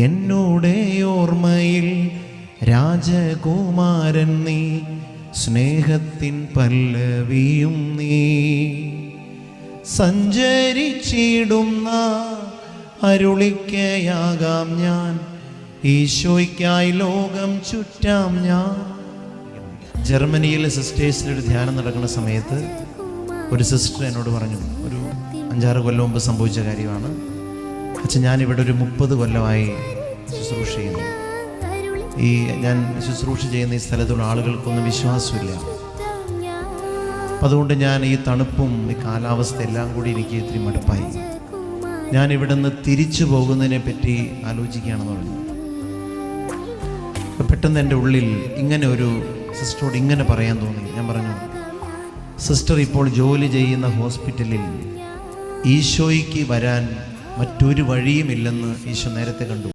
എന്നോടെ ഓർമ്മയിൽ രാജകുമാരൻ നീ, സ്നേഹത്തിൻ പല്ലവിയും നീ. സഞ്ചരിച്ചിടുന്ന അരുളിക്കയാകാം ഞാൻ, ഈശോയ്ക്കായി ലോകം ചുറ്റാം ഞാൻ. ജർമ്മനിയിലെ സിസ്റ്റേഴ്സിൻ്റെ ഒരു ധ്യാനം നടക്കുന്ന സമയത്ത് ഒരു സിസ്റ്റർ എന്നോട് പറഞ്ഞു, ഒരു 5-6 കൊല്ലം മുമ്പ് സംഭവിച്ച കാര്യമാണ്. അച്ഛൻ, ഞാനിവിടെ ഒരു 30 കൊല്ലമായി ശുശ്രൂഷ ചെയ്യുന്നു. ഞാൻ ശുശ്രൂഷ ചെയ്യുന്ന ഈ സ്ഥലത്തുള്ള ആളുകൾക്കൊന്നും വിശ്വാസമില്ല. അതുകൊണ്ട് ഞാൻ ഈ തണുപ്പും ഈ കാലാവസ്ഥ എല്ലാം കൂടി എനിക്ക് ഇത്തിരി മടുപ്പായി. ഞാൻ ഇവിടെ നിന്ന് തിരിച്ചു പോകുന്നതിനെ പറ്റി ആലോചിക്കുകയാണെന്ന് പറഞ്ഞു. പെട്ടെന്ന് എൻ്റെ ഉള്ളിൽ ഇങ്ങനെ ഒരു സിസ്റ്ററോട് ഇങ്ങനെ പറയാൻ തോന്നി. ഞാൻ പറഞ്ഞു, സിസ്റ്റർ ഇപ്പോൾ ജോലി ചെയ്യുന്ന ഹോസ്പിറ്റലിൽ ഈശോയ്ക്ക് വരാൻ മറ്റൊരു വഴിയുമില്ലെന്ന് ഈശോ നേരത്തെ കണ്ടു.